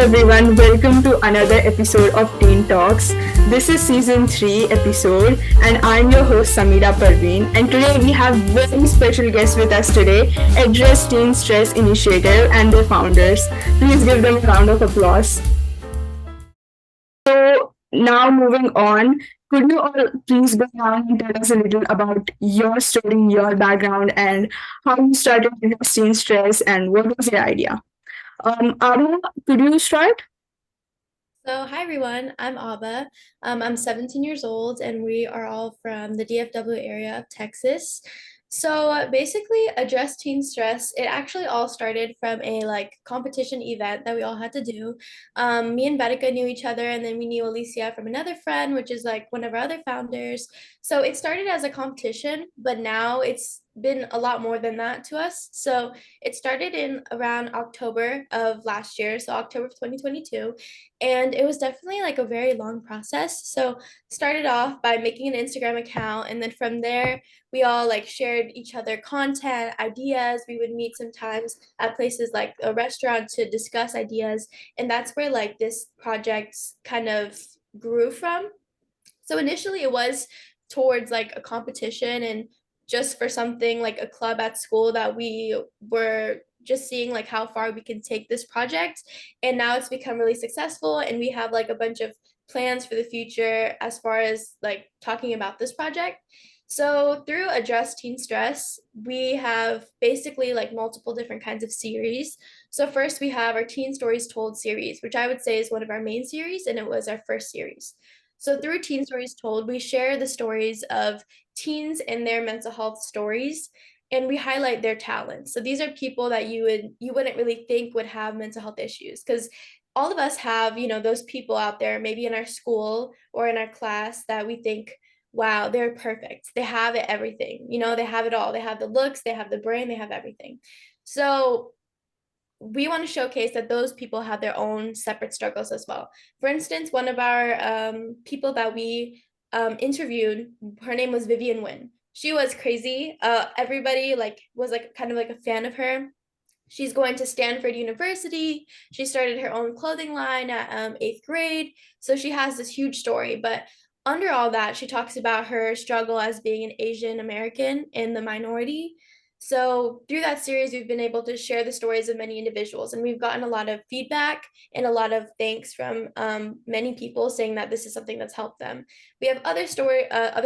everyone, welcome to another episode of Teen Talks. This is season 3 episode and I'm your host Samira Parveen, and today we have very special guests with us today, Address Teen Stress Initiative and their founders. Please give them a round of applause. So now moving on, could you all please go down and tell us a little about your story, your background, and how you started Address Teen Stress and what was your idea? Aruna, could you start? So, hi everyone, I'm Aba. I'm 17 years old and we are all from the DFW area of Texas. So, basically, Address Teen Stress, it actually all started from a competition event that we all had to do. Me and Betica knew each other, and then we knew Alicia from another friend, which is like one of our other founders. So, it started as a competition, but now it's been a lot more than that to us. So, it started in around October of last year, so October of 2022, and it was definitely like a very long process. So started off by making an Instagram account, and then from there we all like shared each other content, ideas. We would meet sometimes at places like a restaurant to discuss ideas, and that's where like this project kind of grew from. So initially it was towards like a competition and just for something like a club at school that we were just seeing like how far we can take this project. And now it's become really successful and we have like a bunch of plans for the future as far as like talking about this project. So through Address Teen Stress, we have basically like multiple different kinds of series. So first we have our Teen Stories Told series, which I would say is one of our main series, and it was our first series. So through Teen Stories Told, we share the stories of teens and their mental health stories, and we highlight their talents. So these are people that you wouldn't really think would have mental health issues, because all of us have, those people out there, maybe in our school or in our class, that we think, wow, they're perfect. They have it, everything. They have it all. They have the looks, they have the brain, they have everything. So we want to showcase that those people have their own separate struggles as well. For instance, one of our people that we interviewed, her name was Vivian Wynn. She was crazy. Everybody like was like kind of like a fan of her. She's going to Stanford University. She started her own clothing line at eighth grade. So she has this huge story. But under all that, she talks about her struggle as being an Asian American in the minority. So through that series, we've been able to share the stories of many individuals, and we've gotten a lot of feedback and a lot of thanks from many people saying that this is something that's helped them. We have other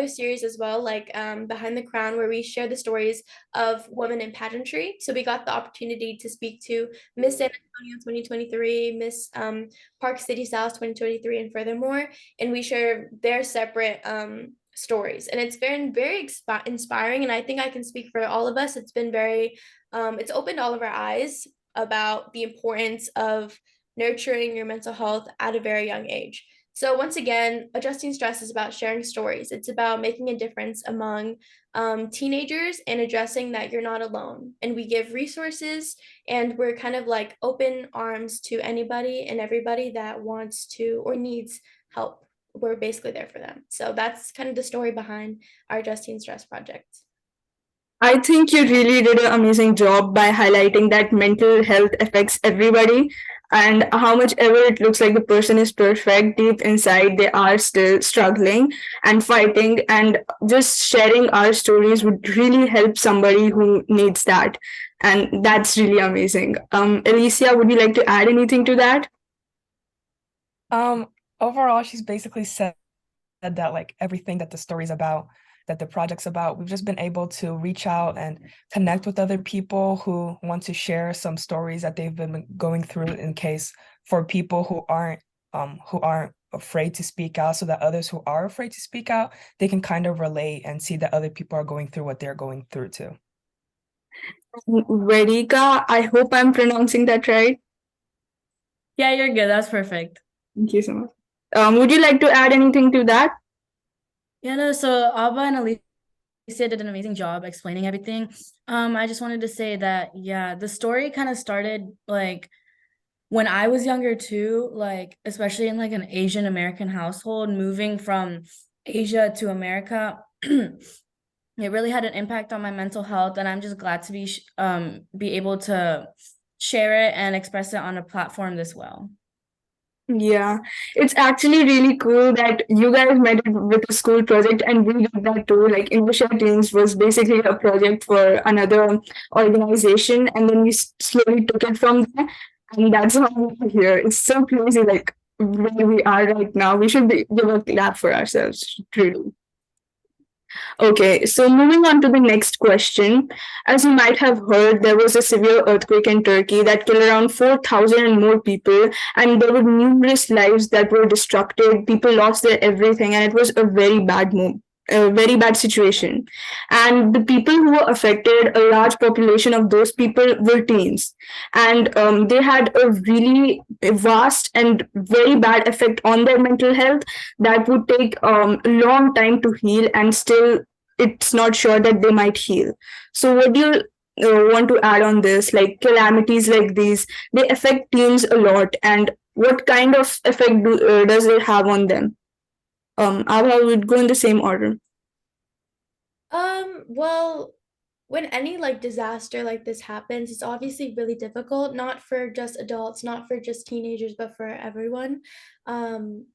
series as well, like Behind the Crown, where we share the stories of women in pageantry. So we got the opportunity to speak to Miss San Antonio 2023, Miss Park City South 2023, and furthermore, and we share their separate stories, and it's been very inspiring, and I think I can speak for all of us. It's been very it's opened all of our eyes about the importance of nurturing your mental health at a very young age. So once again, Adjusting Stress is about sharing stories. It's about making a difference among teenagers and addressing that you're not alone, and we give resources, and we're kind of like open arms to anybody and everybody that wants to or needs help. We're basically there for them. So that's kind of the story behind our Justine Stress project. I think you really did an amazing job by highlighting that mental health affects everybody, and how much ever it looks like the person is perfect, deep inside they are still struggling and fighting, and just sharing our stories would really help somebody who needs that. And that's really amazing. Alicia, would you like to add anything to that? Um, Overall, she's basically said that like everything that the story's about, that the project's about, we've just been able to reach out and connect with other people who want to share some stories that they've been going through, in case for people who aren't afraid to speak out, so that others who are afraid to speak out, they can kind of relate and see that other people are going through what they're going through too. Verika, I hope I'm pronouncing that right. Yeah, you're good. That's perfect. Thank you so much. Would you like to add anything to that? Yeah, no, so Abba and Alicia did an amazing job explaining everything. I just wanted to say that, yeah, the story kind of started like when I was younger too, like especially in like an Asian American household, moving from Asia to America. It really had an impact on my mental health, and I'm just glad to be able to share it and express it on a platform this well. Yeah, it's actually really cool that you guys met it with a school project and we did that too. Like Inertia Teams was basically a project for another organization and then we slowly took it from there and that's how we're here. It's so crazy like where we are right now. We should give a clap for ourselves, truly. Okay, so moving on to the next question. As you might have heard, there was a severe earthquake in Turkey that killed around 4,000 and more people, and there were numerous lives that were destructed. People lost their everything, and it was a very bad move. A very bad situation. And the people who were affected, a large population of those people were teens. And they had a really vast and very bad effect on their mental health that would take a long time to heal and still it's not sure that they might heal. So, what do you want to add on this? Like calamities like these, they affect teens a lot, and what kind of effect does it have on them? I would go in the same order. Well, when any like disaster like this happens, it's obviously really difficult, not for just adults, not for just teenagers, but for everyone.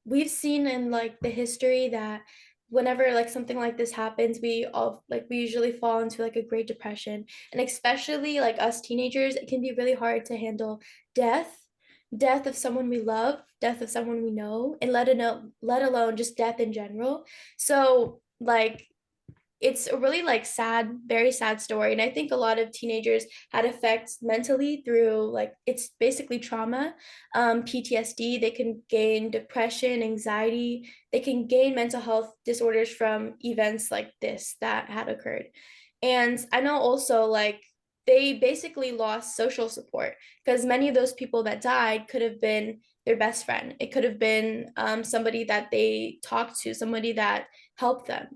We've seen in like the history that whenever like something like this happens, we usually fall into like a Great Depression. And especially like us teenagers, it can be really hard to handle death, death of someone we love, death of someone we know, and let alone just death in general. So like it's a really like sad, very sad story. And I think a lot of teenagers had effects mentally through like it's basically trauma, PTSD. They can gain depression, anxiety. They can gain mental health disorders from events like this that had occurred. And I know also like they basically lost social support because many of those people that died could have been their best friend. It could have been somebody that they talked to, somebody that helped them.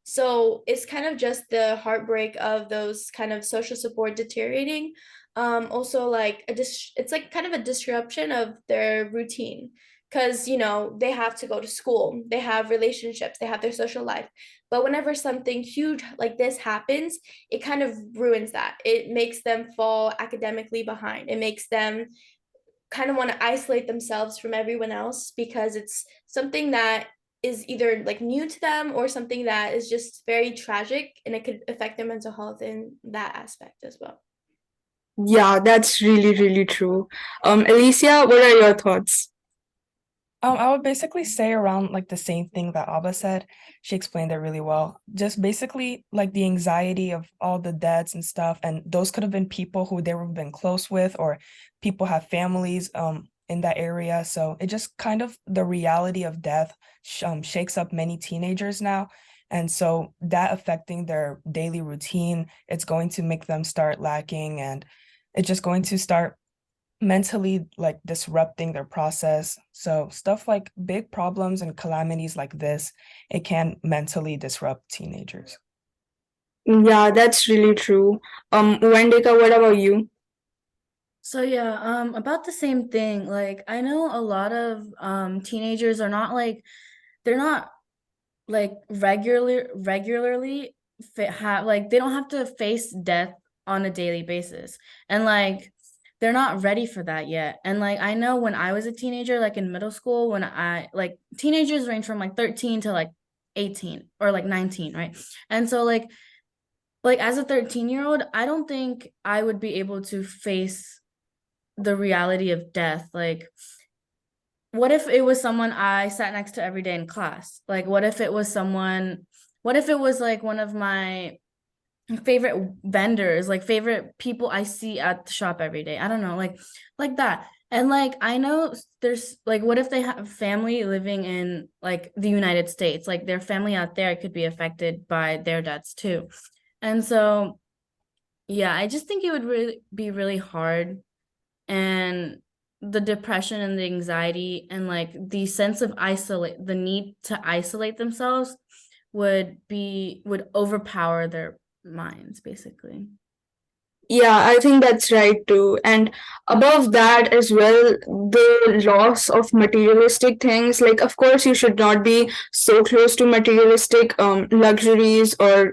So it's kind of just the heartbreak of those kind of social support deteriorating. Also like it's like kind of a disruption of their routine because they have to go to school, they have relationships, they have their social life. But whenever something huge like this happens, it kind of ruins that. It makes them fall academically behind. It makes them kind of want to isolate themselves from everyone else because it's something that is either like new to them or something that is just very tragic and it could affect their mental health in that aspect as well. Yeah, that's really, really true. Alicia, what are your thoughts? I would basically say around like the same thing that Abba said. She explained it really well. Just basically like the anxiety of all the deaths and stuff, and those could have been people who they were been close with, or people have families in that area. So it just kind of the reality of death shakes up many teenagers now. And so that affecting their daily routine, it's going to make them start lacking, and it's just going to start mentally like disrupting their process. So stuff like big problems and calamities like this, it can mentally disrupt teenagers. Yeah, that's really true. Wendika, what about you? So yeah, about the same thing. Like I know a lot of teenagers are not like they're not like regularly have like they don't have to face death on a daily basis. And like they're not ready for that yet. And like I know when I was a teenager, like in middle school, when I like teenagers range from like 13 to like 18 or like 19, right? And so like as a 13-year-old, I don't think I would be able to face the reality of death. Like what if it was someone I sat next to every day in class? Like what if it was like one of my favorite vendors, like favorite people I see at the shop every day? I don't know, like that. And like I know there's like what if they have family living in like the United States? Like their family out there could be affected by their deaths too. And so yeah, I just think it would really be really hard, and the depression and the anxiety and like the need to isolate themselves would overpower their minds basically. Yeah, I think that's right too. And above that as well, the loss of materialistic things. Like, of course, you should not be so close to materialistic luxuries or,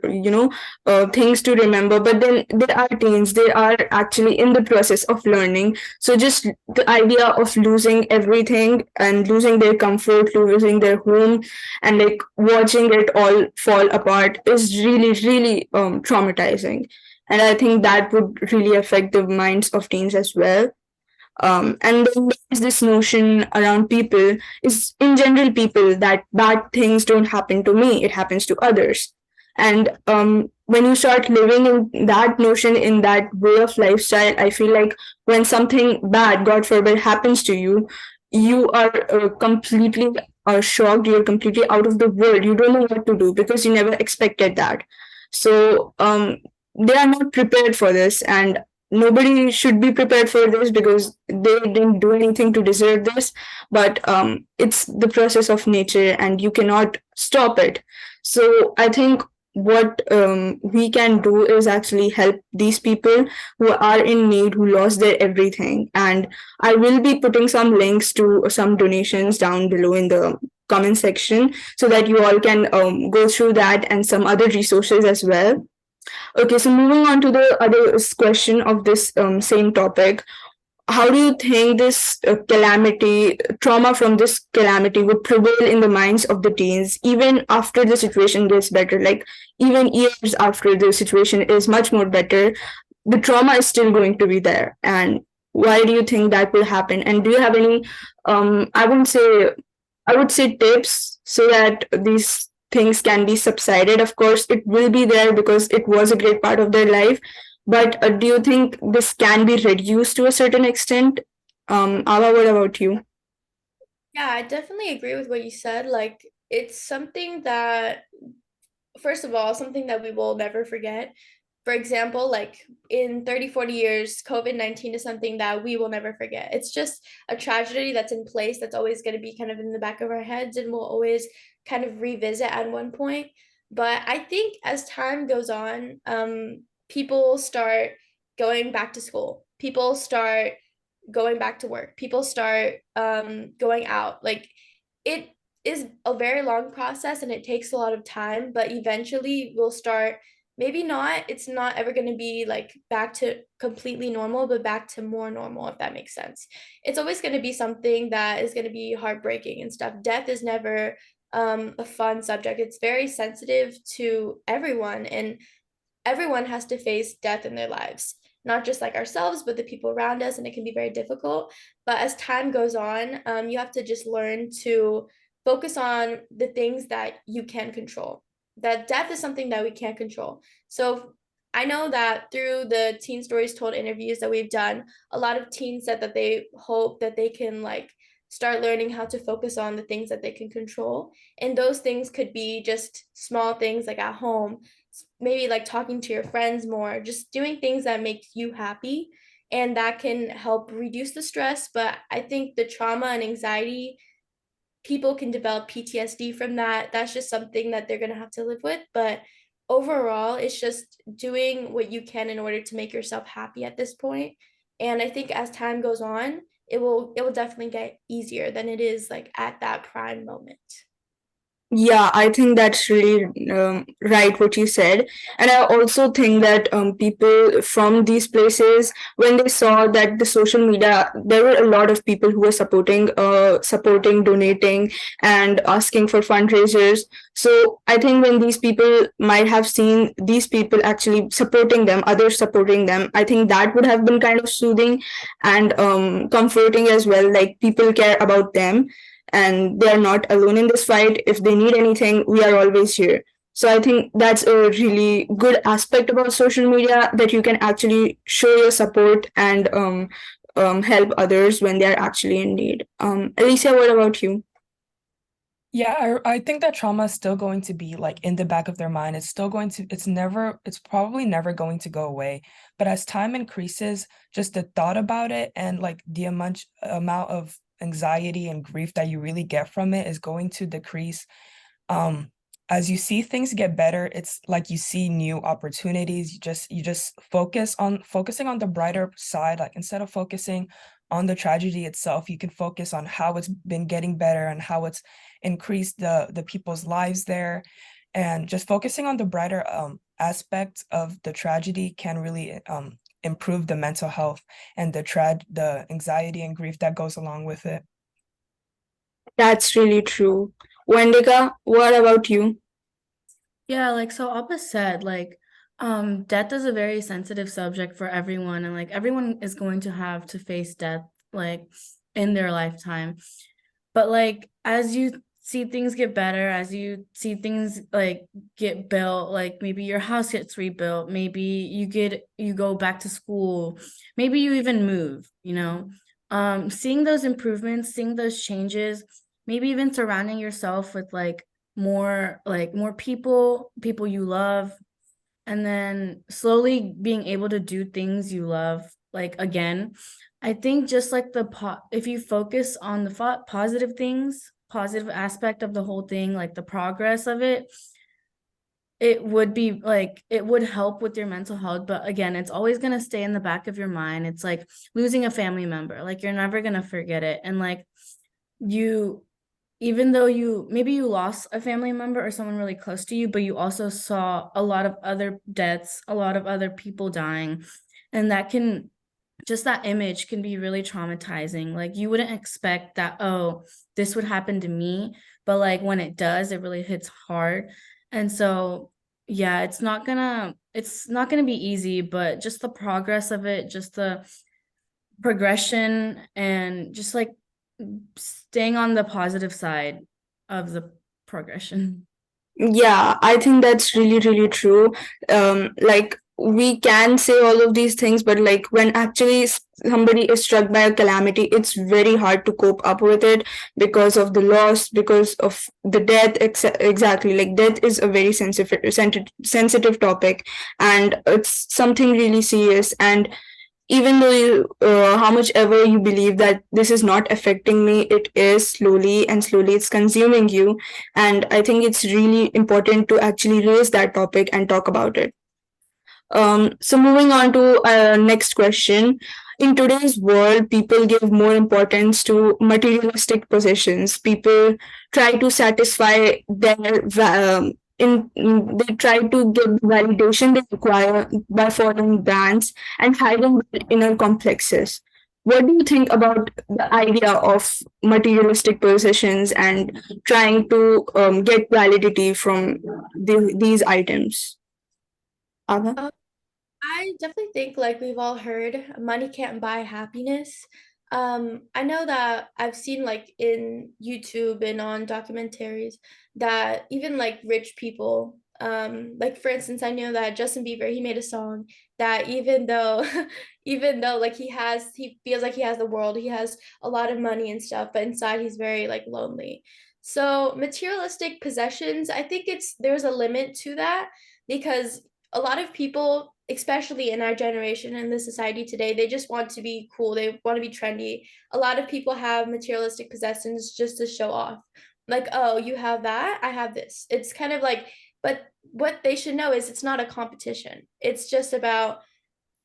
things to remember. But then they are teens, they are actually in the process of learning. So just the idea of losing everything and losing their comfort, losing their home, and like watching it all fall apart is really, really traumatizing. And I think that would really affect the minds of teens as well. And then there's this notion around people is in general people that bad things don't happen to me, it happens to others. And when you start living in that notion, in that way of lifestyle, I feel like when something bad, God forbid, happens to you, you are completely shocked, you're completely out of the world, you don't know what to do because you never expected that. So they are not prepared for this, and nobody should be prepared for this because they didn't do anything to deserve this. But it's the process of nature and you cannot stop it. So I think what we can do is actually help these people who are in need, who lost their everything. And I will be putting some links to some donations down below in the comment section so that you all can go through that and some other resources as well. Okay, so moving on to the other question of this same topic, how do you think this calamity, trauma from this calamity would prevail in the minds of the teens even after the situation gets better? Like, even years after the situation is much more better, the trauma is still going to be there. And why do you think that will happen? And do you have any, I wouldn't say I would say tips so that these things can be subsided. Of course, it will be there because it was a great part of their life. But do you think this can be reduced to a certain extent? Ava, what about you? Yeah, I definitely agree with what you said. Like, it's something that, first of all, something that we will never forget. For example, like in 30, 40 years, COVID-19 is something that we will never forget. It's just a tragedy that's in place that's always going to be kind of in the back of our heads and we'll always kind of revisit at one point. But I think as time goes on, people start going back to school. People start going back to work. People start going out. Like, it is a very long process and it takes a lot of time, but eventually we'll start, maybe not, it's not ever going to be like back to completely normal, but back to more normal, if that makes sense. It's always going to be something that is going to be heartbreaking and stuff. Death is never a fun subject. It's very sensitive to everyone, and everyone has to face death in their lives, not just like ourselves, but the people around us, and it can be very difficult. But as time goes on, you have to just learn to focus on the things that you can control. That death is something that we can't control. So I know that through the Teen Stories Told interviews that we've done, a lot of teens said that they hope that they can like start learning how to focus on the things that they can control. And those things could be just small things like at home, maybe like talking to your friends more, just doing things that make you happy, and that can help reduce the stress. But I think the trauma and anxiety, people can develop PTSD from that. That's just something that they're going to have to live with. But overall, it's just doing what you can in order to make yourself happy at this point. And I think as time goes on, it will definitely get easier than it is like at that prime moment. Yeah, I think that's really right what you said. And I also think that people from these places, when they saw that the social media, there were a lot of people who were supporting, donating, and asking for fundraisers. So I think when these people might have seen these people actually supporting them, others supporting them, I think that would have been kind of soothing and comforting as well. Like, people care about them and they are not alone in this fight. If they need anything, we are always here. So I think that's a really good aspect about social media, that you can actually show your support and help others when they are actually in need. Alicia, what about you? Yeah, I think that trauma is still going to be like in the back of their mind. It's probably never going to go away. But as time increases, just the thought about it and like the amount of anxiety and grief that you really get from it is going to decrease. Um, as you see things get better, it's like you see new opportunities. You just focusing on the brighter side. Like instead of focusing on the tragedy itself, you can focus on how it's been getting better and how it's increased the people's lives there. And just focusing on the brighter aspects of the tragedy can really improve the mental health and the anxiety and grief that goes along with it. That's really true. Wendika, what about you? Yeah, like so Appa said, like death is a very sensitive subject for everyone, and like everyone is going to have to face death like in their lifetime. But like as you see things get better, as you see things like get built, like maybe your house gets rebuilt, maybe you go back to school, maybe you even move, you know. Seeing those improvements, seeing those changes, maybe even surrounding yourself with more people you love, and then slowly being able to do things you love like again. I think just like if you focus on the positive things, positive aspect of the whole thing, like the progress of it, it would be like it would help with your mental health. But again, it's always going to stay in the back of your mind. It's like losing a family member, like you're never going to forget it. And like you even though you lost a family member or someone really close to you, but you also saw a lot of other deaths, a lot of other people dying. And that image can be really traumatizing. Like you wouldn't expect that, oh, this would happen to me. But like when it does, it really hits hard. And so, yeah, it's not gonna be easy, but just the progress of it, just the progression and just like staying on the positive side of the progression. Yeah, I think that's really, really true. Like we can say all of these things, but like when actually somebody is struck by a calamity, it's very hard to cope up with it because of the loss, because of the death. Exactly, like death is a very sensitive topic, and it's something really serious. And even though how much ever you believe that this is not affecting me, it is slowly and slowly it's consuming you. And I think it's really important to actually raise that topic and talk about it. So moving on to next question. In today's world, people give more importance to materialistic possessions. People try to satisfy they try to get the validation they require by following brands and hiding their inner complexes. What do you think about the idea of materialistic possessions and trying to get validity from these items? Ava? I definitely think like we've all heard money can't buy happiness. I know that I've seen like in YouTube and on documentaries that even like rich people, like for instance, I know that Justin Bieber, he made a song that even though even though like he feels like he has the world, he has a lot of money and stuff, but inside he's very like lonely. So materialistic possessions, I think there's a limit to that because a lot of people, especially in our generation and the society today, they just want to be cool. They want to be trendy. A lot of people have materialistic possessions just to show off. Like, oh, you have that, I have this. It's kind of like, but what they should know is it's not a competition. It's just about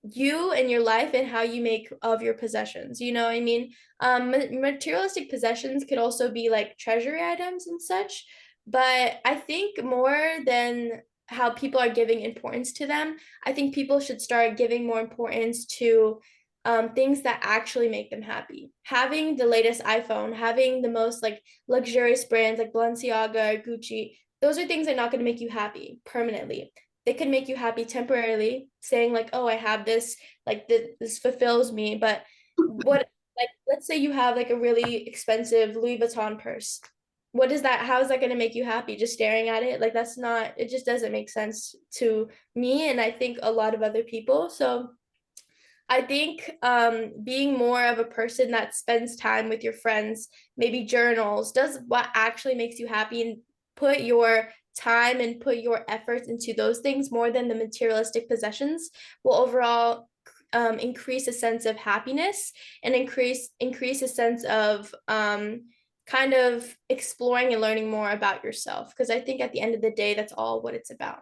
you and your life and how you make of your possessions. You know what I mean? Materialistic possessions could also be like treasury items and such, but I think more than how people are giving importance to them, I think people should start giving more importance to things that actually make them happy. Having the latest iPhone, having the most like luxurious brands like Balenciaga or Gucci, those are things that are not going to make you happy permanently. They can make you happy temporarily, saying like, oh, I have this, like this fulfills me. But what, like, let's say you have like a really expensive Louis Vuitton purse. What is that? How is that going to make you happy? Just staring at it? Like, that's not, it just doesn't make sense to me. And I think a lot of other people. So I think being more of a person that spends time with your friends, maybe journals, does what actually makes you happy and put your time and put your efforts into those things more than the materialistic possessions will overall increase a sense of happiness and increase a sense of kind of exploring and learning more about yourself, because I think at the end of the day, that's all what it's about.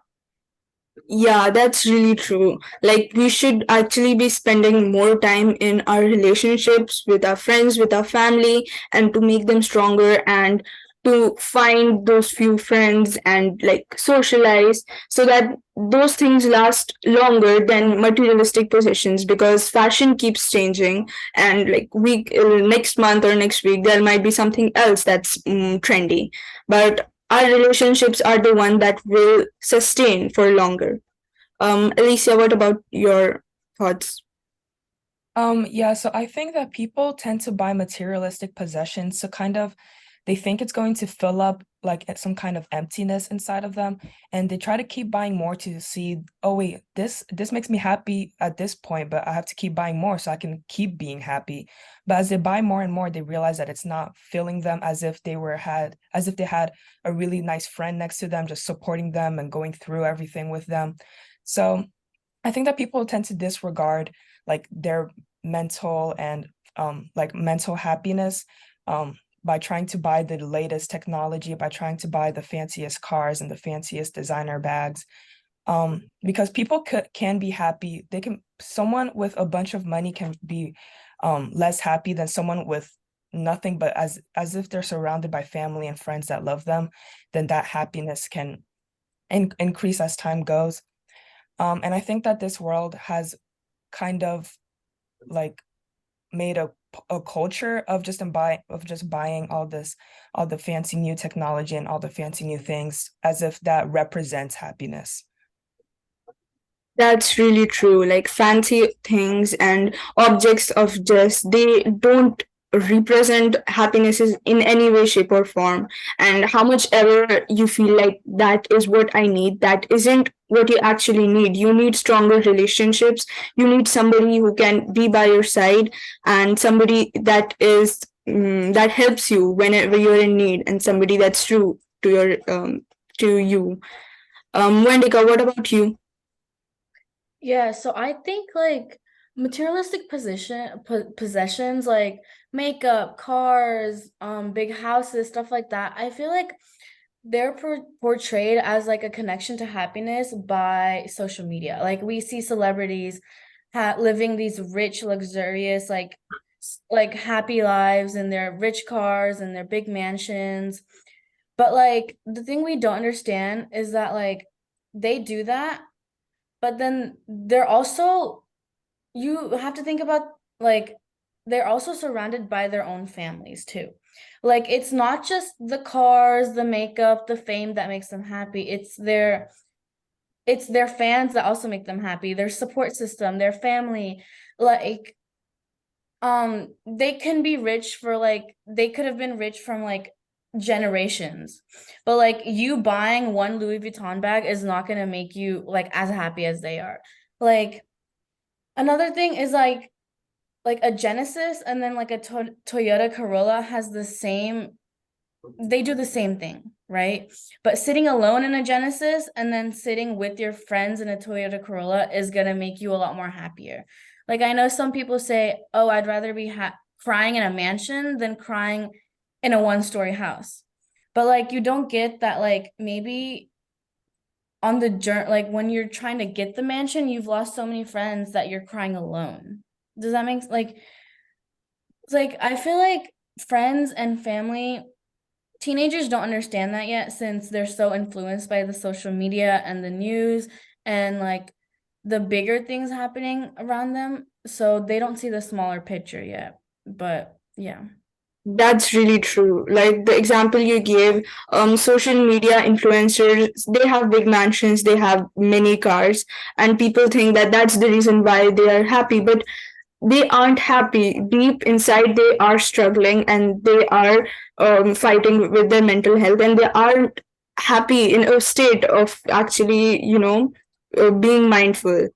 Yeah, that's really true. Like, we should actually be spending more time in our relationships with our friends, with our family, and to make them stronger and to find those few friends and like socialize so that those things last longer than materialistic possessions, because fashion keeps changing, and like next month or next week there might be something else that's trendy, but our relationships are the one that will sustain for longer. Alicia, what about your thoughts? Yeah, so I think that people tend to buy materialistic possessions, so kind of they think it's going to fill up like some kind of emptiness inside of them, and they try to keep buying more to see, oh wait, this makes me happy at this point, but I have to keep buying more so I can keep being happy. But as they buy more and more, they realize that it's not filling them as if they had a really nice friend next to them, just supporting them and going through everything with them. So I think that people tend to disregard like their mental and like mental happiness by trying to buy the latest technology, by trying to buy the fanciest cars and the fanciest designer bags. Because people can be happy. Someone with a bunch of money can be less happy than someone with nothing, but as if they're surrounded by family and friends that love them, then that happiness can increase as time goes. And I think that this world has kind of like made a culture of just buying all the fancy new technology and all the fancy new things as if that represents happiness. That's really true. Like, fancy things and objects of just, they don't represent happinesses in any way, shape, or form. And how much ever you feel like that is what I need, that isn't what you actually need. You need stronger relationships. You need somebody who can be by your side, and somebody that is that helps you whenever you're in need, and somebody that's true to you. Wendika, what about you? Yeah, so I think like materialistic possessions like makeup, cars, big houses, stuff like that. I feel like they're portrayed as like a connection to happiness by social media. Like we see celebrities living these rich, luxurious, like happy lives in their rich cars and their big mansions. But like the thing we don't understand is that like they do that, but then they're also, you have to think about like they're also surrounded by their own families too. Like it's not just the cars, the makeup, the fame that makes them happy. It's their fans that also make them happy, their support system, their family. Like they can be rich for like they could have been rich from like generations, but like you buying one Louis Vuitton bag is not going to make you like as happy as they are. Like another thing is like a Genesis and then like a Toyota Corolla has the same, they do the same thing, right? But sitting alone in a Genesis and then sitting with your friends in a Toyota Corolla is gonna make you a lot more happier. Like I know some people say, "Oh, I'd rather be crying in a mansion than crying in a one-story house." But like you don't get that like maybe on the journey, like when you're trying to get the mansion, you've lost so many friends that you're crying alone. Does that make like it's like I feel like friends and family, teenagers don't understand that yet since they're so influenced by the social media and the news and like the bigger things happening around them. So they don't see the smaller picture yet. But yeah. That's really true. Like the example you gave, social media influencers, they have big mansions, they have many cars, and people think that that's the reason why they are happy. But they aren't happy. Deep inside, they are struggling, and they are fighting with their mental health, and they aren't happy in a state of actually, being mindful.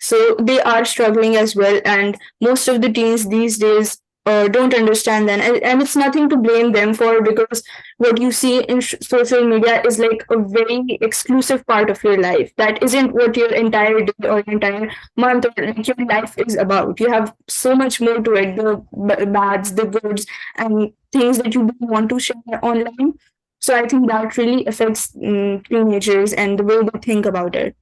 So they are struggling as well. And most of the teens these days don't understand them, and it's nothing to blame them for, because what you see in social media is like a very exclusive part of your life. That isn't what your entire day or entire month or like your life is about. You have so much more to it, the bads, the goods, and things that you don't want to share online. So I think that really affects teenagers and the way they think about it.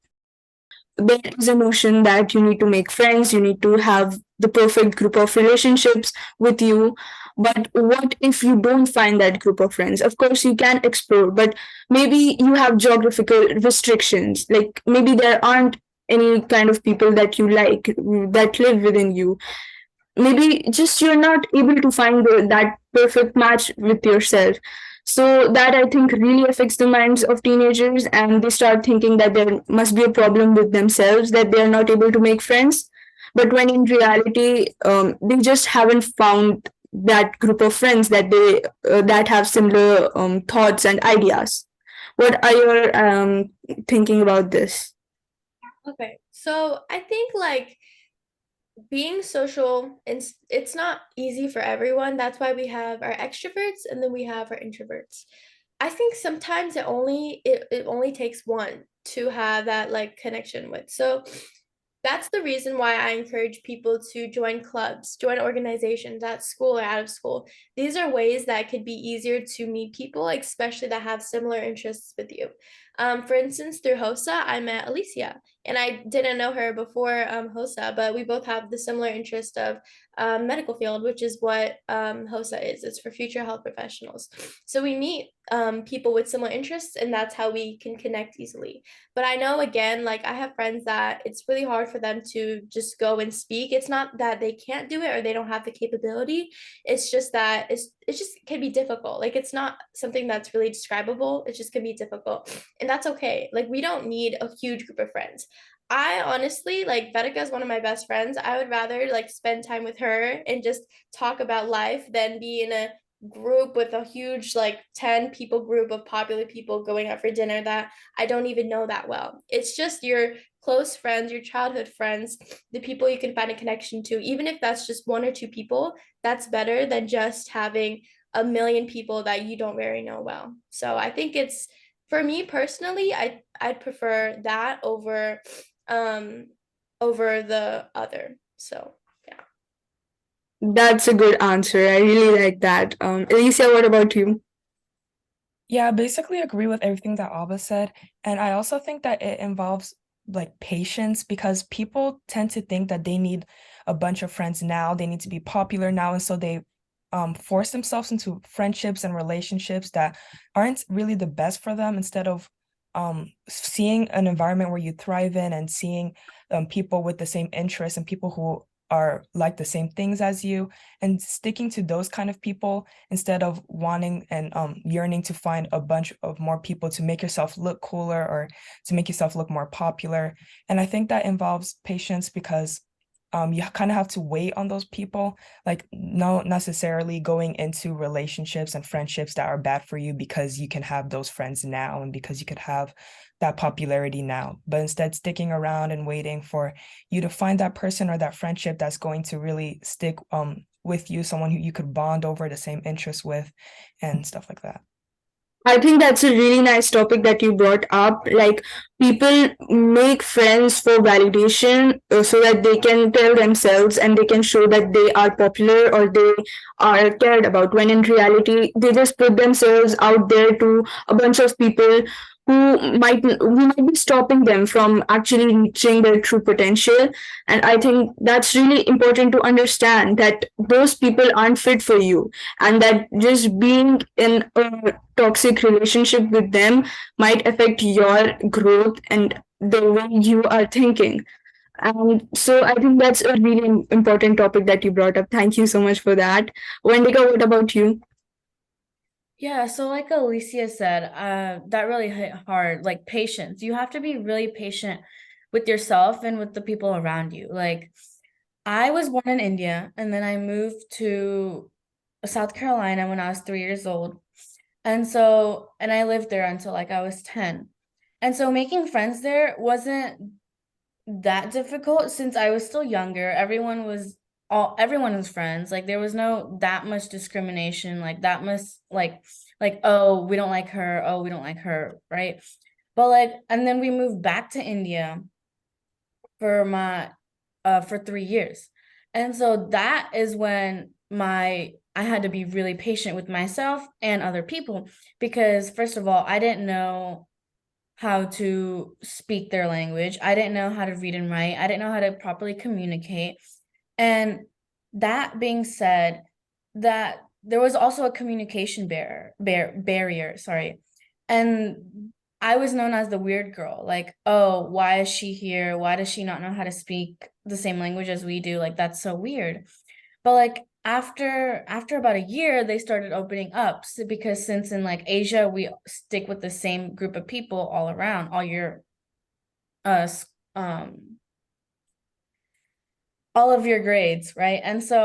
There is a notion that you need to make friends, you need to have the perfect group of relationships with you. But what if you don't find that group of friends? Of course, you can explore, but maybe you have geographical restrictions. Like maybe there aren't any kind of people that you like that live within you. Maybe just you're not able to find that perfect match with yourself. So that I think really affects the minds of teenagers, and they start thinking that there must be a problem with themselves, that they are not able to make friends. But when in reality, they just haven't found that group of friends that they that have similar thoughts and ideas. What are your thinking about this? Okay, so I think like being social, it's not easy for everyone. That's why we have our extroverts and then we have our introverts. I think sometimes it only takes one to have that like connection with. So that's the reason why I encourage people to join clubs, join organizations at school or out of school. These are ways that could be easier to meet people, especially that have similar interests with you. For instance, through HOSA, I met Alicia, and I didn't know her before HOSA, but we both have the similar interest of medical field, which is what HOSA is. It's for future health professionals. So we meet people with similar interests, and that's how we can connect easily. But I know again, like I have friends that it's really hard for them to just go and speak. It's not that they can't do it or they don't have the capability. It's just that it's just can be difficult. Like it's not something that's really describable. It just can be difficult. And that's okay. Like we don't need a huge group of friends. I honestly like Vedika is one of my best friends. I would rather like spend time with her and just talk about life than be in a group with a huge like 10 people group of popular people going out for dinner that I don't even know that well. It's just your close friends, your childhood friends, the people you can find a connection to. Even if that's just one or two people, that's better than just having a million people that you don't very know well. So I think it's for me personally, I'd prefer that um over the other. So yeah. That's a good answer. I really like that. Alicia, what about you? Yeah, I basically agree with everything that Alba said. And I also think that it involves like patience because people tend to think that they need a bunch of friends now, they need to be popular now. And so they force themselves into friendships and relationships that aren't really the best for them instead of seeing an environment where you thrive in and seeing people with the same interests and people who are like the same things as you and sticking to those kind of people instead of wanting and yearning to find a bunch of more people to make yourself look cooler or to make yourself look more popular. And I think that involves patience because you kind of have to wait on those people, like not necessarily going into relationships and friendships that are bad for you because you can have those friends now and because you could have that popularity now, but instead sticking around and waiting for you to find that person or that friendship that's going to really stick with you, someone who you could bond over the same interests with and stuff like that. I think that's a really nice topic that you brought up. Like, people make friends for validation so that they can tell themselves and they can show that they are popular or they are cared about. When in reality, they just put themselves out there to a bunch of people who might be stopping them from actually reaching their true potential. And I think that's really important to understand that those people aren't fit for you, and that just being in a toxic relationship with them might affect your growth and the way you are thinking. And so I think that's a really important topic that you brought up. Thank you so much for that. Wendika, what about you? Yeah, so like Alicia said, that really hit hard. Like patience. You have to be really patient with yourself and with the people around you. Like I was born in India and then I moved to South Carolina when I was 3 years old. And I lived there until like I was 10. And so making friends there wasn't that difficult since I was still younger. Everyone was everyone was friends. Like there was no that much discrimination, like that much like oh, we don't like her, oh, we don't like her, right? But like, and then we moved back to India for my for 3 years. And so that is when I had to be really patient with myself and other people because first of all, I didn't know how to speak their language. I didn't know how to read and write. I didn't know how to properly communicate. And that being said, that there was also a communication barrier, sorry. And I was known as the weird girl. Like, oh, why is she here? Why does she not know how to speak the same language as we do? Like, that's so weird. But like after about a year, they started opening up because since in like Asia, we stick with the same group of people all around, all your um all of your grades, right? And so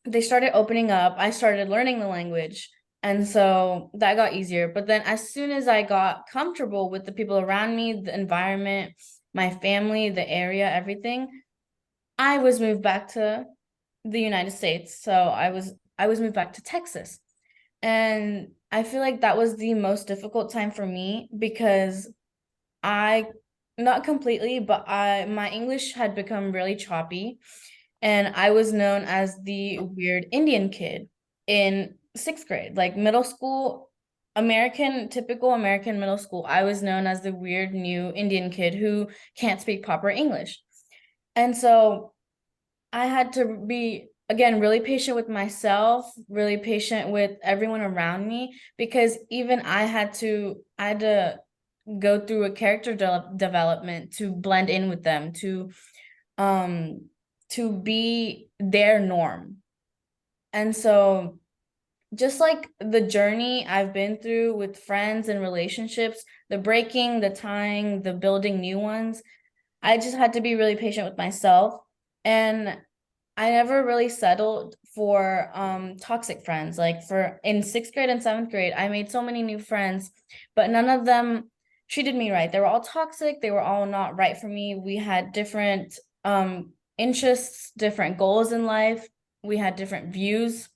they started opening up. I started learning the language. And so that got easier. But then as soon as I got comfortable with the people around me, the environment, my family, the area, everything, I was moved back to the United States. So I was moved back to Texas. And I feel like that was the most difficult time for me because I not completely, but my English had become really choppy and I was known as the weird Indian kid in 6th grade, like middle school, typical American middle school. I was known as the weird new Indian kid who can't speak proper English. And so I had to be, again, really patient with myself, really patient with everyone around me, because even I had to go through a character development to blend in with them, um to be their norm. And so just like the journey I've been through with friends and relationships, the breaking, the tying, the building new ones, I just had to be really patient with myself. And I never really settled for toxic friends. Like for in 6th grade and 7th grade, I made so many new friends, but none of them treated me right. They were all toxic, they were all not right for me. We had different interests, different goals in life. We had different views.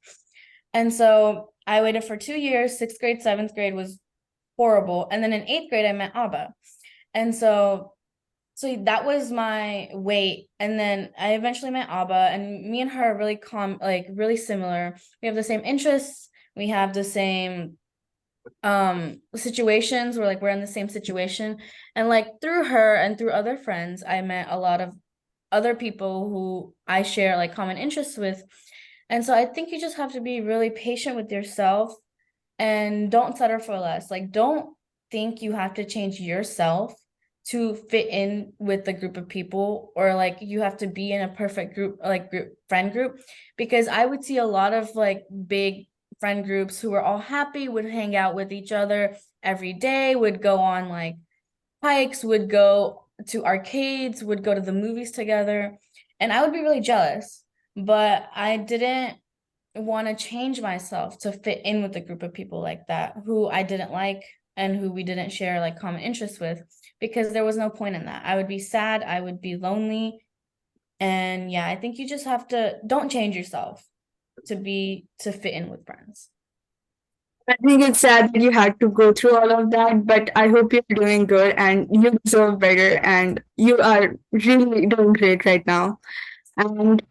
And so I waited for 2 years. 6th grade, 7th grade was horrible. And then in 8th grade, I met Abba. And so that was my wait. And then I eventually met Abba, and me and her are really like really similar. We have the same interests, we have the same situations, we're in the same situation. And like through her and through other friends, I met a lot of other people who I share like common interests with. And so I think you just have to be really patient with yourself and don't settle for less. Like, don't think you have to change yourself to fit in with the group of people, or like you have to be in a perfect group, like friend group. Because I would see a lot of like big friend groups who were all happy, would hang out with each other every day, would go on like hikes, would go to arcades, would go to the movies together. And I would be really jealous, but I didn't want to change myself to fit in with a group of people like that who I didn't like and who we didn't share like common interests with, because there was no point in that. I would be sad, I would be lonely. And yeah, I think you just have to don't change yourself to fit in with friends. I think it's sad that you had to go through all of that, but I hope you're doing good and you deserve better and you are really doing great right now. And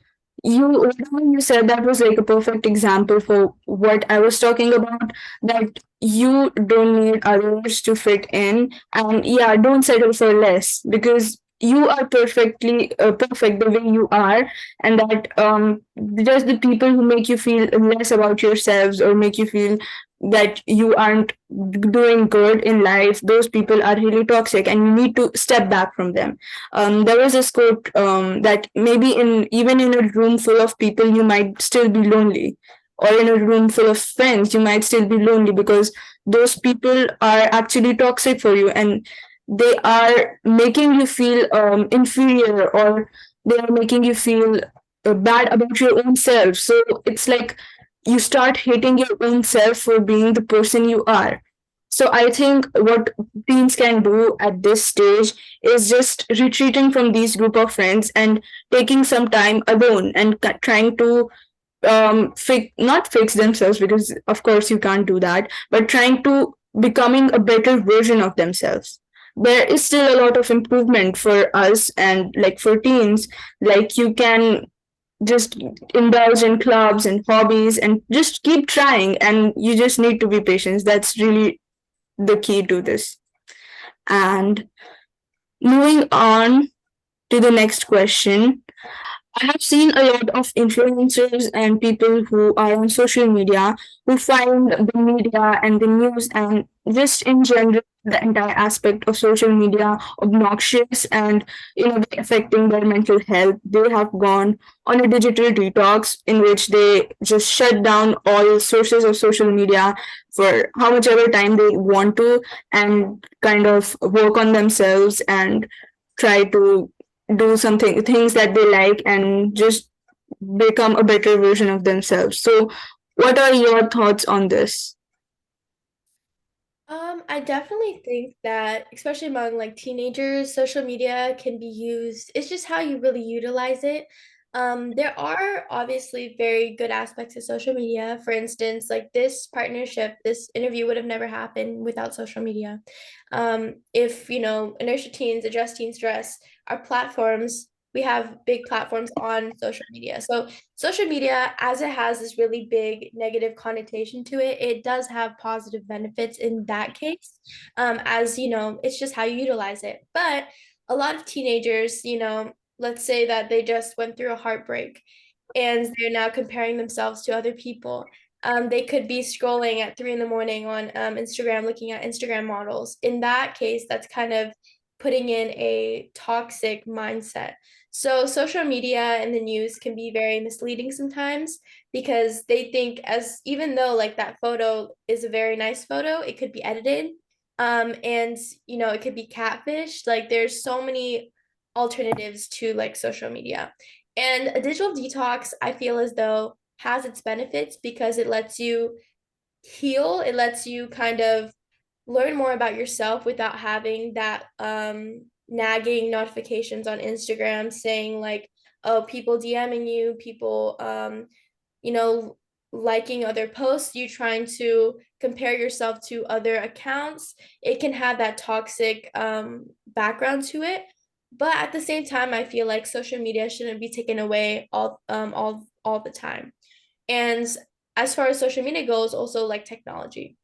whatever you said, that was like a perfect example for what I was talking about, that you don't need others to fit in. And yeah, don't settle for less because you are perfect the way you are. And that just the people who make you feel less about yourselves or make you feel that you aren't doing good in life, those people are really toxic and you need to step back from them. There was a quote that maybe even in a room full of people you might still be lonely, or in a room full of friends you might still be lonely because those people are actually toxic for you and they are making you feel inferior, or they are making you feel bad about your own self. So it's like you start hating your own self for being the person you are. So I think what teens can do at this stage is just retreating from these group of friends and taking some time alone and trying to not fix themselves, because of course you can't do that, but trying to becoming a better version of themselves. There is still a lot of improvement for us, and like for teens, like you can just indulge in clubs and hobbies and just keep trying, and you just need to be patient. That's really the key to this. And moving on to the next question, I have seen a lot of influencers and people who are on social media who find the media and the news and just in general the entire aspect of social media obnoxious and affecting their mental health. They have gone on a digital detox in which they just shut down all sources of social media for how much ever time they want to, and kind of work on themselves and try to do something things that they like and just become a better version of themselves. So what are your thoughts on this? I definitely think that, especially among like teenagers, social media can be used. It's just how you really utilize it. There are obviously very good aspects of social media. For instance, like this partnership, this interview would have never happened without social media. If Inertia Teens, Address Teen Stress, our platforms, we have big platforms on social media. So social media, as it has this really big negative connotation to it, it does have positive benefits in that case. As it's just how you utilize it. But a lot of teenagers, let's say that they just went through a heartbreak and they're now comparing themselves to other people. They could be scrolling at 3 in the morning on Instagram, looking at Instagram models. In that case, that's kind of putting in a toxic mindset. So social media and the news can be very misleading sometimes because they think, as even though like that photo is a very nice photo, it could be edited. And it could be catfish. Like there's so many alternatives to like social media. And a digital detox, I feel as though has its benefits because it lets you heal, it lets you kind of learn more about yourself without having that nagging notifications on Instagram saying like, oh, people DMing you, people you know, liking other posts, you trying to compare yourself to other accounts. It can have that toxic background to it. But at the same time, I feel like social media shouldn't be taken away all the time. And as far as social media goes, also like technology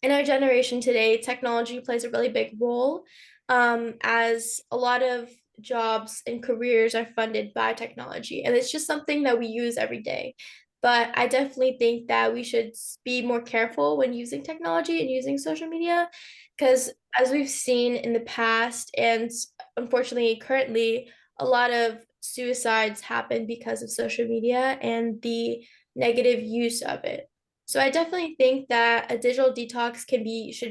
in our generation today, technology plays a really big role, as a lot of jobs and careers are funded by technology. And it's just something that we use every day. But I definitely think that we should be more careful when using technology and using social media, because as we've seen in the past, and unfortunately currently, a lot of suicides happen because of social media and the negative use of it. So I definitely think that a digital detox should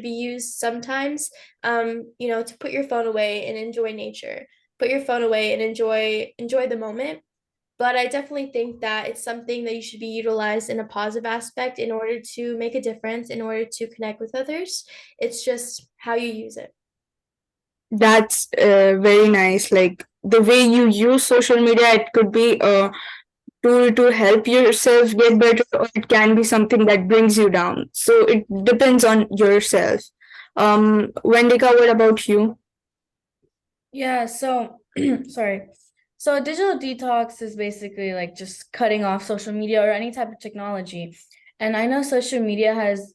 be used sometimes, to put your phone away and enjoy nature. Put your phone away and enjoy the moment. But I definitely think that it's something that you should be utilized in a positive aspect in order to make a difference, in order to connect with others. It's just how you use it. That's very nice. Like the way you use social media, it could be a tool to help yourself get better, or it can be something that brings you down. So it depends on yourself. Wendika, what about you? Yeah, so sorry. So a digital detox is basically like just cutting off social media or any type of technology. And I know social media has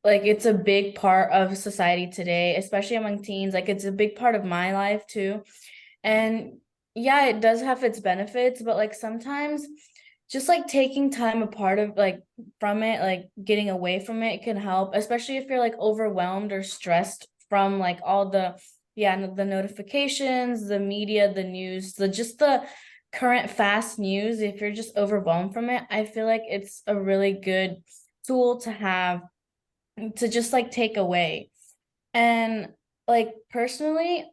like it's a big part of society today, especially among teens. Like it's a big part of my life too. And yeah, it does have its benefits, but like sometimes just like taking time apart of like from it, like getting away from it can help, especially if you're like overwhelmed or stressed from like all the the notifications, the media, the news, the current fast news. If you're just overwhelmed from it, I feel like it's a really good tool to have to just like take away. And like personally,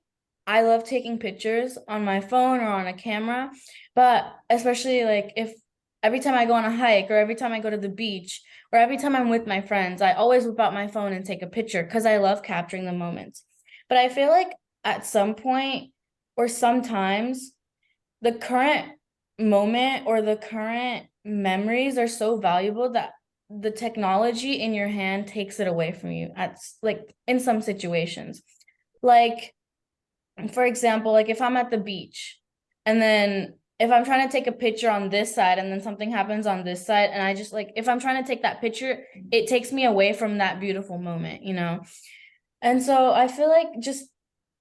I love taking pictures on my phone or on a camera, but especially like if every time I go on a hike or every time I go to the beach or every time I'm with my friends, I always whip out my phone and take a picture because I love capturing the moments. But I feel like at some point or sometimes the current moment or the current memories are so valuable that the technology in your hand takes it away from you at like in some situations. Like for example, like if I'm at the beach and then if I'm trying to take a picture on this side and then something happens on this side and I just like if I'm trying to take that picture, it takes me away from that beautiful moment, you know? And so I feel like just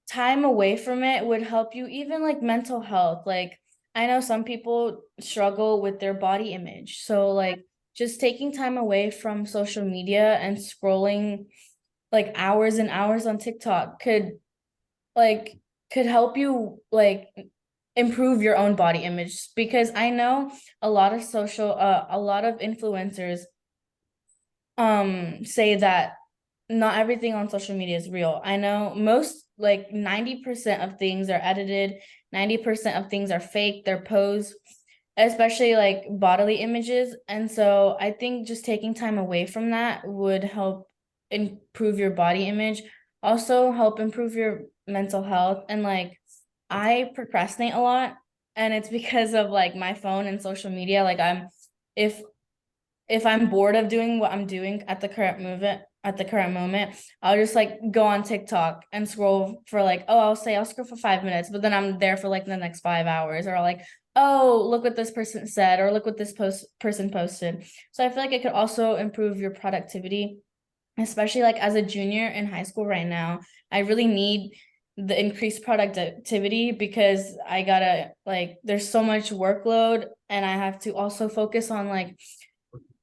time away from it would help you even like mental health. Like I know some people struggle with their body image. So like just taking time away from social media and scrolling like hours and hours on TikTok like could help you like improve your own body image because I know a lot of influencers say that not everything on social media is real. I know most like 90% of things are edited, 90% of things are fake, they're posed, especially like bodily images. And so I think just taking time away from that would help improve your body image, also help improve your mental health. And like I procrastinate a lot, and it's because of like my phone and social media. Like if if I'm bored of doing what I'm doing at the current moment, I'll just like go on TikTok and scroll for like, oh, I'll scroll for 5 minutes, but then I'm there for like the next 5 hours, or I'll like, oh, look what this person said, or look what this person posted. So I feel like it could also improve your productivity, especially like as a junior in high school right now. I really need the increased productivity because I gotta like there's so much workload and I have to also focus on like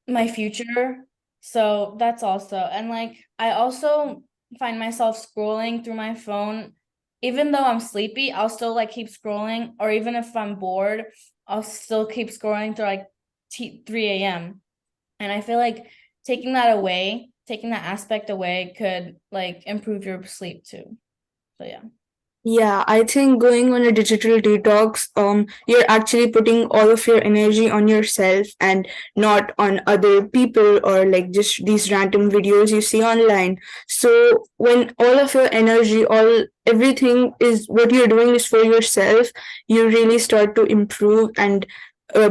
my future. So that's also, and like I also find myself scrolling through my phone. Even though I'm sleepy, I'll still like keep scrolling, or even if I'm bored, I'll still keep scrolling through like 3 a.m. And I feel like taking that aspect away could like improve your sleep too. So yeah. Yeah, I think going on a digital detox, you're actually putting all of your energy on yourself and not on other people or like just these random videos you see online. So when all of your energy, everything is what you're doing is for yourself, you really start to improve and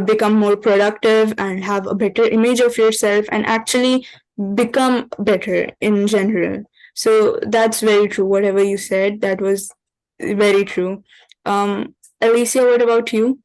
become more productive and have a better image of yourself and actually become better in general. So that's very true. Whatever you said, that was very true. Alicia, what about you?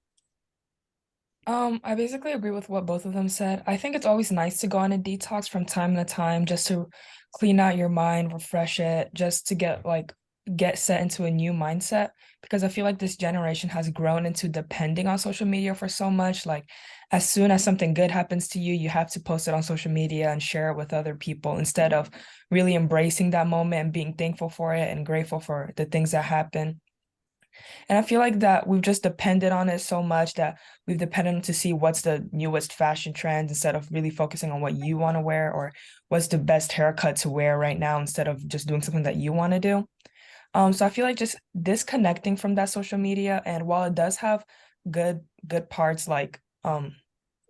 I basically agree with what both of them said. I think it's always nice to go on a detox from time to time just to clean out your mind, refresh it, just to get set into a new mindset because I feel like this generation has grown into depending on social media for so much. Like as soon as something good happens to you, you have to post it on social media and share it with other people instead of really embracing that moment and being thankful for it and grateful for the things that happen. And I feel like that we've just depended on it so much that we've depended on to see what's the newest fashion trends instead of really focusing on what you want to wear or what's the best haircut to wear right now instead of just doing something that you want to do. So I feel like just disconnecting from that social media, and while it does have good parts like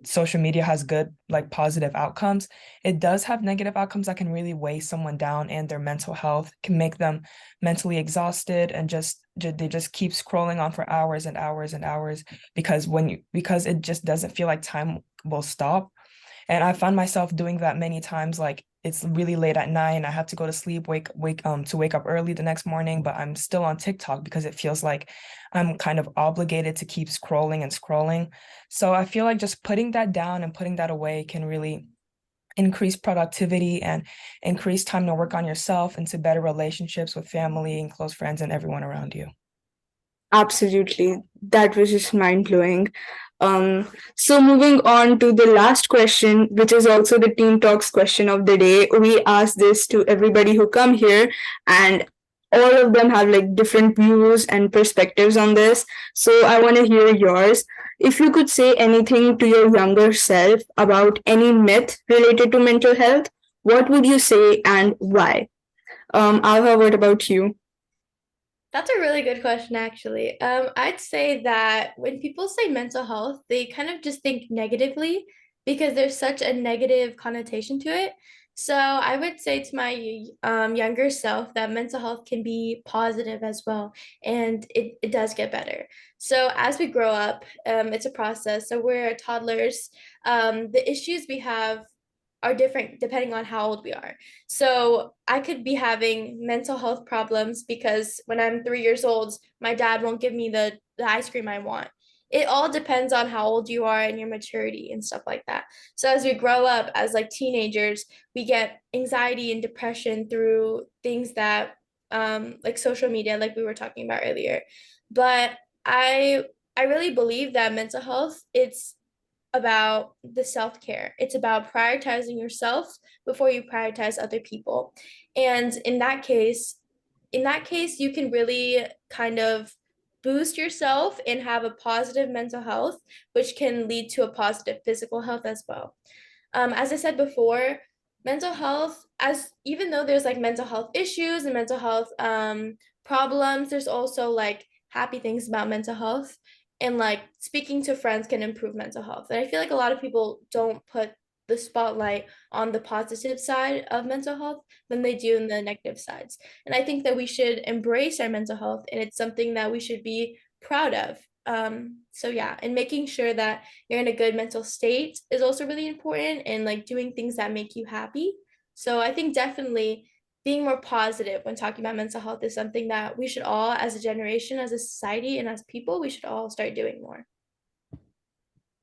social media has good like positive outcomes, it does have negative outcomes that can really weigh someone down and their mental health can make them mentally exhausted and they just keep scrolling on for hours and hours and hours because it just doesn't feel like time will stop. And I found myself doing that many times. Like it's really late at night and I have to go to sleep, wake up early the next morning, but I'm still on TikTok because it feels like I'm kind of obligated to keep scrolling and scrolling. So I feel like just putting that down and putting that away can really increase productivity and increase time to work on yourself and to better relationships with family and close friends and everyone around you. Absolutely. That was just mind blowing. So moving on to the last question, which is also the Team Talks question of the day. We ask this to everybody who come here, and all of them have like different views and perspectives on this. So I want to hear yours. If you could say anything to your younger self about any myth related to mental health, what would you say and why? Alha, what about you? That's a really good question, actually. I'd say that when people say mental health, they kind of just think negatively because there's such a negative connotation to it. So I would say to my younger self that mental health can be positive as well, and it does get better. So as we grow up, it's a process. So we're toddlers. The issues we have are different depending on how old we are. So I could be having mental health problems because when I'm 3 years old, my dad won't give me the ice cream I want. It all depends on how old you are and your maturity and stuff like that. So as we grow up as like teenagers, we get anxiety and depression through things that like social media, like we were talking about earlier. But I I really believe that mental health, it's about the self-care. It's about prioritizing yourself before you prioritize other people. And in that case, you can really kind of boost yourself and have a positive mental health, which can lead to a positive physical health as well. As I said before, mental health, as even though there's like mental health issues and mental health problems, there's also like happy things about mental health. And like speaking to friends can improve mental health. And I feel like a lot of people don't put the spotlight on the positive side of mental health than they do in the negative sides. And I think that we should embrace our mental health, and it's something that we should be proud of. So yeah, and making sure that you're in a good mental state is also really important, and like doing things that make you happy. So I think definitely being more positive when talking about mental health is something that we should all, as a generation, as a society, and as people, we should all start doing more.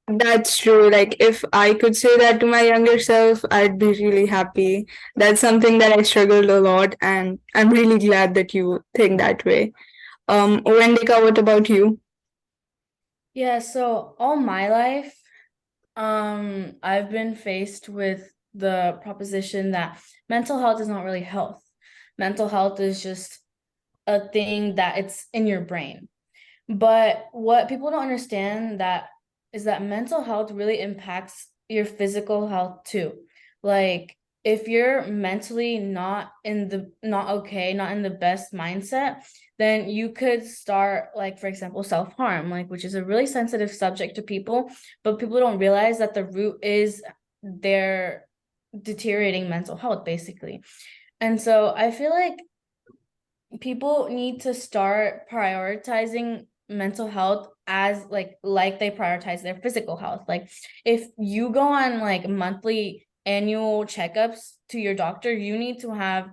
That's true. Like, if I could say that to my younger self, I'd be really happy. That's something that I struggled a lot, and I'm really glad that you think that way. Wendika, what about you? Yeah, so all my life, I've been faced with the proposition that mental health is not really health. Mental health is just a thing that it's in your brain. But what people don't understand that is that mental health really impacts your physical health too. Like if you're mentally not okay, not in the best mindset, then you could start like for example self-harm, like which is a really sensitive subject to people, but people don't realize that the root is their deteriorating mental health basically. And so I feel like people need to start prioritizing mental health as like they prioritize their physical health. Like if you go on like monthly annual checkups to your doctor, you need to have,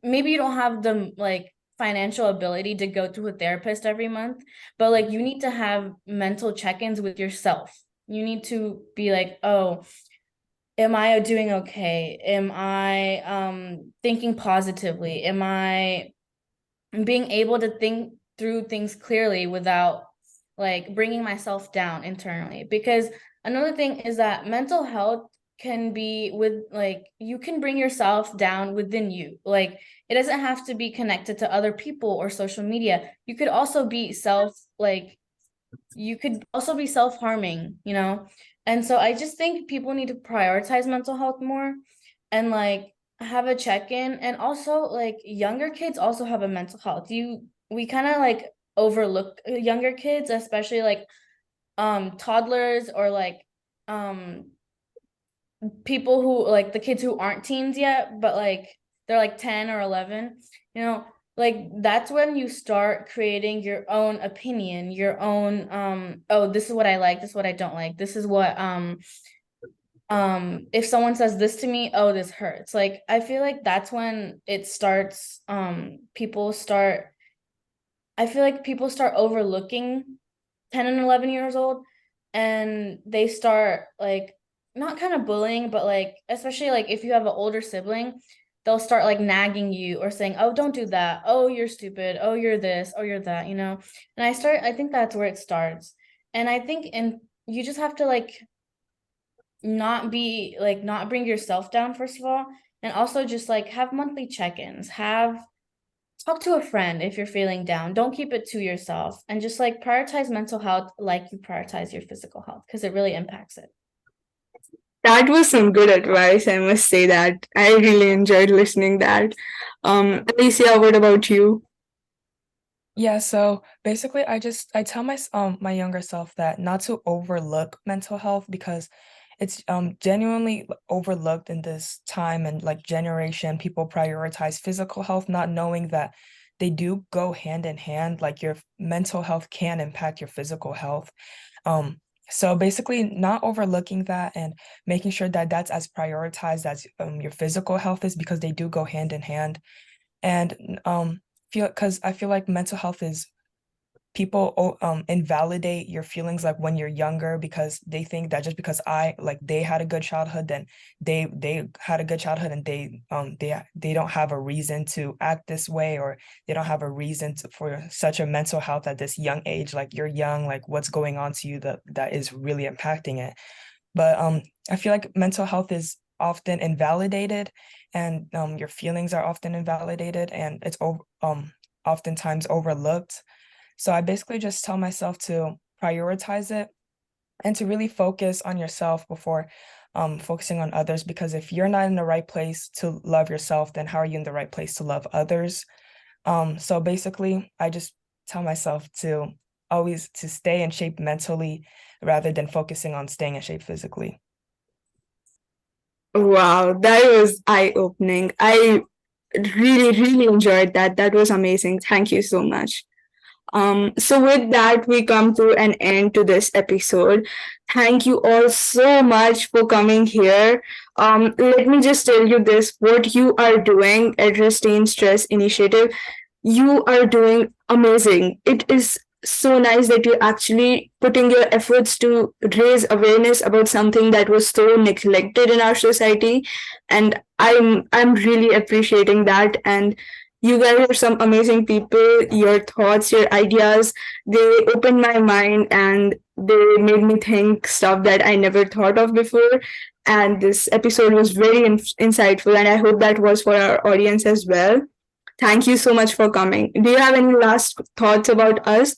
maybe you don't have the like financial ability to go to a therapist every month, but like you need to have mental check-ins with yourself. You need to be like, oh, am I doing okay? Am I thinking positively? Am I being able to think through things clearly without like bringing myself down internally? Because another thing is that mental health can be with like you can bring yourself down within you. Like it doesn't have to be connected to other people or social media. You could also be self-harming, you know? And so I just think people need to prioritize mental health more and like have a check-in. And also like younger kids also have a mental health. We kind of like overlook younger kids, especially like toddlers or like um people who like the kids who aren't teens yet, but like they're like 10 or 11, you know, like that's when you start creating your own opinion, your own oh, this is what I like, this is what I don't like, this is what if someone says this to me, oh, this hurts. Like I feel like that's when it starts people start I feel like people start overlooking 10 and 11 years old, and they start like not kind of bullying, but like especially like if you have an older sibling, they'll start like nagging you or saying, oh, don't do that, oh, you're stupid, oh, you're this, oh, you're that, you know. And I think that's where it starts. And I think and you just have to like not bring yourself down first of all, and also just like have monthly check-ins, have talk to a friend if you're feeling down. Don't keep it to yourself, and just like prioritize mental health like you prioritize your physical health because it really impacts it. That was some good advice, I must say that. I really enjoyed listening that. Alicia, what about you? Yeah, so basically I tell my younger self that not to overlook mental health because it's genuinely overlooked in this time and like generation. People prioritize physical health, not knowing that they do go hand in hand. Like your mental health can impact your physical health. Um, so basically not overlooking that and making sure that that's as prioritized as your physical health is because they do go hand in hand. And feel because I feel like mental health is people invalidate your feelings like when you're younger because they think that just because they had a good childhood, then they had a good childhood and they don't have a reason to act this way, or they don't have a reason for such a mental health at this young age. Like you're young, like what's going on to you that is really impacting it. But I feel like mental health is often invalidated, and your feelings are often invalidated, and it's oftentimes overlooked. So I basically just tell myself to prioritize it and to really focus on yourself before focusing on others. Because if you're not in the right place to love yourself, then how are you in the right place to love others? So basically, I just tell myself to always to stay in shape mentally rather than focusing on staying in shape physically. Wow, that was eye-opening. I really, really enjoyed that. That was amazing. Thank you so much. So with that, we come to an end to this episode. Thank you all so much for coming here. Let me just tell you this, what you are doing at Restrain Stress Initiative, you are doing amazing. It is so nice that you're actually putting your efforts to raise awareness about something that was so neglected in our society. And I'm really appreciating that. And you guys are some amazing people. Your thoughts, your ideas, they opened my mind and they made me think stuff that I never thought of before. And this episode was very insightful, and I hope that was for our audience as well. Thank you so much for coming. Do you have any last thoughts about us?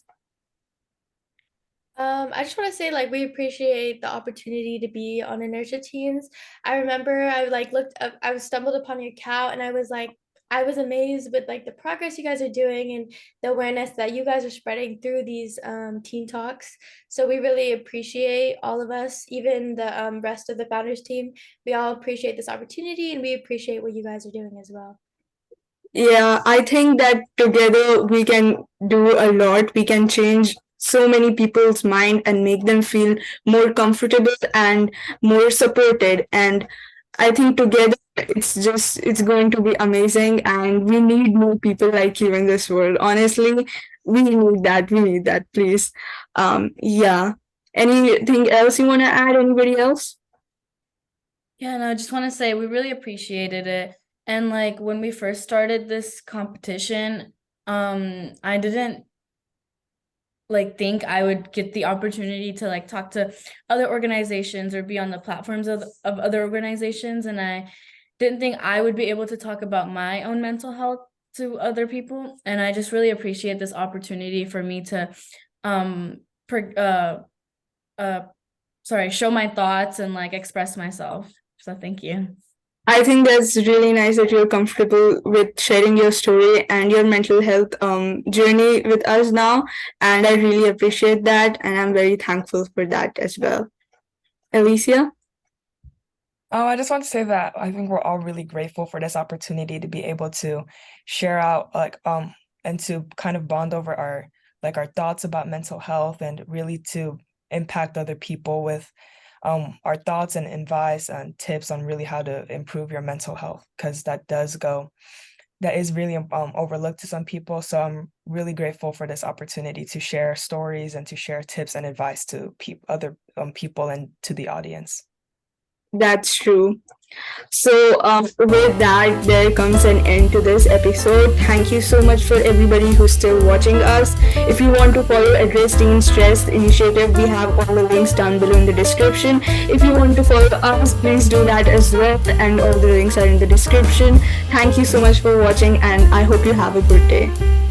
I just want to say, like, we appreciate the opportunity to be on Inertia Teens. I remember I like looked up, I was stumbled upon your account, and I was like, I was amazed with like the progress you guys are doing and the awareness that you guys are spreading through these teen talks. So we really appreciate all of us, even the rest of the founders team. We all appreciate this opportunity, and we appreciate what you guys are doing as well. Yeah, I think that together we can do a lot. We can change so many people's mind and make them feel more comfortable and more supported. And I think together it's going to be amazing. And we need more people like you in this world. Honestly, we need that. We need that, please. Yeah. Anything else you want to add? Anybody else? Yeah, no, I just want to say we really appreciated it. And like when we first started this competition, I didn't like think I would get the opportunity to like talk to other organizations or be on the platforms of other organizations. And I didn't think I would be able to talk about my own mental health to other people. And I just really appreciate this opportunity for me to per, show my thoughts and like express myself. So thank you. I think that's really nice that you're comfortable with sharing your story and your mental health journey with us now. And I really appreciate that. And I'm very thankful for that as well. Alicia? Oh, I just want to say that I think we're all really grateful for this opportunity to be able to share out and to kind of bond over our thoughts about mental health and really to impact other people with our thoughts and advice and tips on really how to improve your mental health, because that is really overlooked to some people. So I'm really grateful for this opportunity to share stories and to share tips and advice to other people and to the audience. That's true. So, with that, there comes an end to this episode. Thank you so much for everybody who's still watching us. If you want to follow Address Teen Stress Initiative, we have all the links down below in the description. If you want to follow us, please do that as well, and all the links are in the description. Thank you so much for watching, and I hope you have a good day.